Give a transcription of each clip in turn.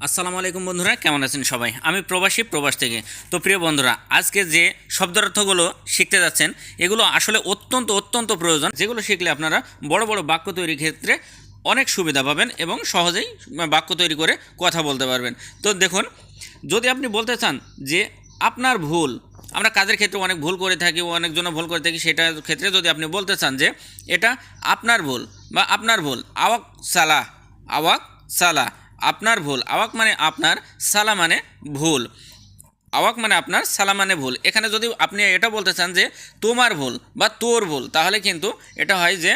আসসালামু আলাইকুম বন্ধুরা, কেমন আছেন সবাই? আমি প্রবাস থেকে। তো প্রিয় বন্ধুরা, আজকে যে শব্দার্থগুলো শিখতে যাচ্ছেন এগুলো আসলে অত্যন্ত প্রয়োজন, যেগুলো শিখলে আপনারা বড় বড় বাক্য তৈরির ক্ষেত্রে অনেক সুবিধা পাবেন এবং সহজেই বাক্য তৈরি করে কথা বলতে পারবেন। তো দেখুন, যদি আপনি বলতে চান যে আপনার ভুল, আমরা কাজের ক্ষেত্রে অনেক ভুল করে থাকি, অনেকজন ভুল করে থাকি, সেটার ক্ষেত্রে যদি আপনি বলতে চান যে এটা আপনার ভুল বা আপনার ভুল, আওয়াক সালাহ, আওয়াক সালাহ, আপনার ভুল। আওয়াক মানে আপনার, সালা মানে ভুল। আওয়াক মানে আপনার, সালা মানে ভুল। এখানে যদি আপনি এটা বলতে চান যে তোমার ভুল বা তোর ভুল, তাহলে কিন্তু এটা হয় যে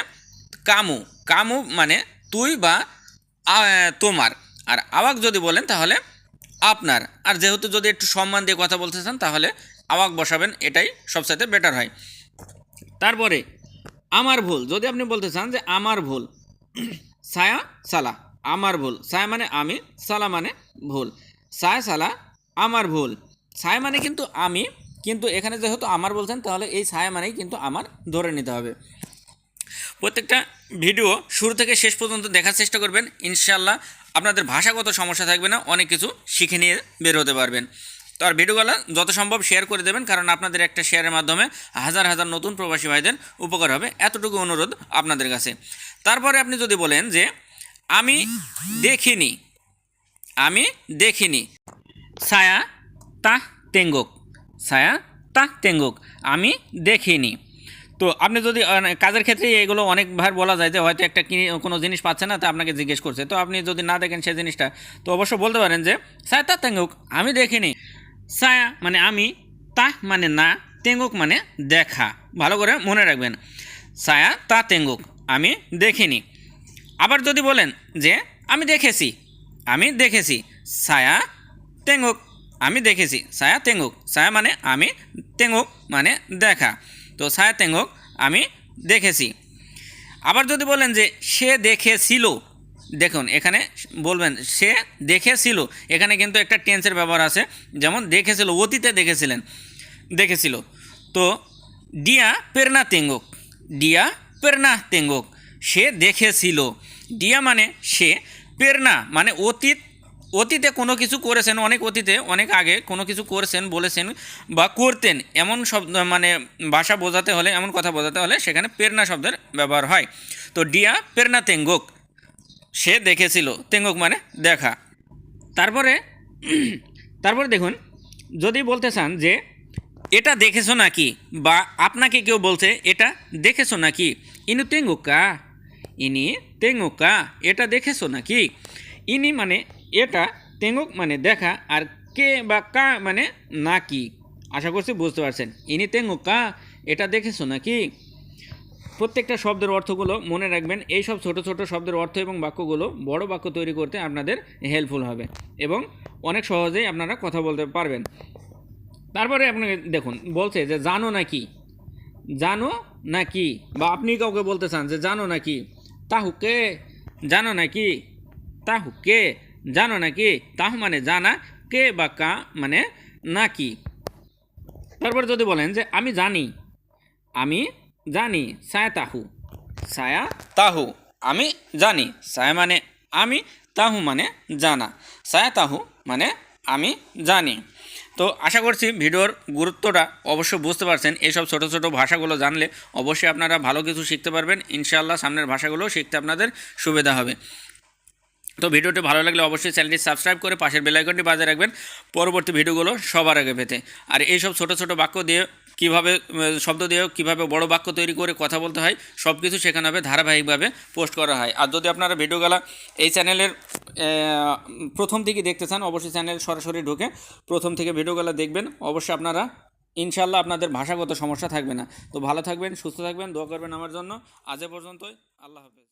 কামু। কামু মানে তুই বা তোমার। আর আওয়াক যদি বলেন তাহলে আপনার। আর যেহেতু যদি একটু সম্মান দিয়ে কথা বলতে চান তাহলে আওয়াক বসাবেন, এটাই সবচাইতে বেটার হয়। তারপরে আমার ভুল, যদি আপনি বলতে চান যে আমার ভুল, সায়া সালা, আমার ভুল। সায়া মানে আমি, সালা মানে ভুল। সায়া সালা, আমার ভুল। সায়া মানে কিন্তু আমি, কিন্তু এখানে যেহেতু আমার বলছেন তাহলে এই সায়া মানেই কিন্তু আমার ধরে নিতে হবে। প্রত্যেকটা ভিডিও শুরু থেকে শেষ পর্যন্ত দেখার চেষ্টা করবেন, ইনশাল্লাহ আপনাদের ভাষাগত সমস্যা থাকবে না, অনেক কিছু শিখে নিয়ে বের হতে পারবেন। তো আর ভিডিওগুলো যত সম্ভব শেয়ার করে দেবেন, কারণ আপনাদের একটা শেয়ারের মাধ্যমে হাজার হাজার নতুন প্রবাসী ভাইদের উপকার হবে, এতটুকু অনুরোধ আপনাদের কাছে। তারপরে আপনি যদি বলেন যে আমি দেখিনি, আমি দেখিনি, ছায়া তাহ তেঙ্গুক, ছায়া তাহ তেঙ্গুক, আমি দেখিনি। তো আপনি যদি কাজের ক্ষেত্রে এগুলো অনেকবার বলা যায় যে হয়তো একটা কোনো জিনিস পাচ্ছে না, তা আপনাকে জিজ্ঞেস করছে, তো আপনি যদি না দেখেন সেই জিনিসটা, তো অবশ্যই বলতে পারেন যে ছায়া তাহ তেঙ্গুক, আমি দেখিনি। ছায়া মানে আমি, তাহ মানে না, তেঙ্গুক মানে দেখা। ভালো করে মনে রাখবেন, ছায়া তা তেঙ্গুক, আমি দেখিনি। আবার যদি বলেন যে আমি দেখেছি, আমি দেখেছি, ছায়া তেঙ্গুক, আমি দেখেছি, ছায়া তেঙ্গুক। ছায়া মানে আমি, তেঙ্গুক মানে দেখা। তো ছায়া তেঙ্গুক, আমি দেখেছি। আবার যদি বলেন যে সে দেখেছিল, দেখুন এখানে বলবেন সে দেখেছিল, এখানে কিন্তু একটা টেন্সের ব্যবহার আছে, যেমন দেখেছিল অতীতে দেখেছিলেন, দেখেছিল। তো ডিয়া পেরনা তেঙ্গুক, ডিয়া পেরনা তেঙ্গুক, সে দেখেছিল। ডিয়া মানে সে, পেরনা মানে অতীত, অতীতে কোনো কিছু করেছেন, অনেক অতীতে অনেক আগে কোনো কিছু করেছেন, বলেছেন বা করতেন, এমন শব্দ মানে ভাষা বোঝাতে হলে, এমন কথা বোঝাতে হলে সেখানে পেরনা শব্দের ব্যবহার হয়। তো ডিয়া পেরনা তেঙ্গুক, সে দেখেছিল, তেঙ্গুক মানে দেখা। তারপরে তারপরে দেখুন, যদি বলতে চান যে এটা দেখেছো নাকি, বা আপনাকে কেউ বলছে এটা দেখেছো নাকি, ইনু তেঙ্গুকা, ইনি তেঙ্গুকা, এটা দেখেছো নাকি। ইনি মানে এটা, তেঙ্গুক মানে দেখা, আর কে বা কা মানে নাকি। আশা করছি বুঝতে পারছেন। ইনি তেঙ্গুকা, এটা দেখেছো নাকি। প্রত্যেকটা শব্দের অর্থগুলো মনে রাখবেন, এই সব ছোট ছোট শব্দের অর্থ এবং বাক্যগুলো বড় বাক্য তৈরি করতে আপনাদের হেল্পফুল হবে এবং অনেক সহজেই আপনারা কথা বলতে পারবেন। তারপরে আপনাকে দেখুন বলছে যে জানো নাকি, জানো নাকি, বা আপনি কাউকে বলতে চান যে জানো নাকি, তাহুকে, জানো নাকি, তাহুকে, জানো নাকি। তাহু মানে জানা, কে বা কা মানে নাকি। তারপর যদি বলেন যে আমি জানি, আমি জানি, ছায়া তাহু, ছায়া তাহু, আমি জানি। ছায়া মানে আমি, তাহু মানে জানা, ছায়া তাহু মানে আমি জানি। তো আশা করছি ভিডিওর গুরুত্বটা অবশ্যই বুঝতে পারছেন। এইসব ছোট ছোট ভাষাগুলো জানলে অবশ্যই আপনারা ভালো কিছু শিখতে পারবেন, ইনশাআল্লাহ সামনের ভাষাগুলো শিখতে আপনাদের সুবিধা হবে। তো ভিডিওটি ভালো লাগলে অবশ্যই চ্যানেলটি সাবস্ক্রাইব করে পাশের বেল আইকনটি বাজিয়ে রাখবেন পরবর্তী ভিডিওগুলো সবার আগে পেতে। আর এইসব ছোট ছোট বাক্য দিয়ে কীভাবে, শব্দ দিয়ে কীভাবে বড় বাক্য তৈরি করে কথা বলতে হয় সব কিছু শেখানো হবে, ধারাবাহিকভাবে পোস্ট করা হয়। আর যদি আপনারা ভিডিওগুলো এই চ্যানেলের প্রথম থেকে দেখতে চান, অবশ্যই চ্যানেল সরাসরি ঢুকে প্রথম থেকে ভিডিওগুলো দেখবেন, অবশ্যই আপনারা ইনশাআল্লাহ আপনাদের ভাষাগত সমস্যা থাকবে না। তো ভালো থাকবেন, সুস্থ থাকবেন, দোয়া করবেন আমার জন্য। আজ এ পর্যন্তই, আল্লাহ হাফেজ।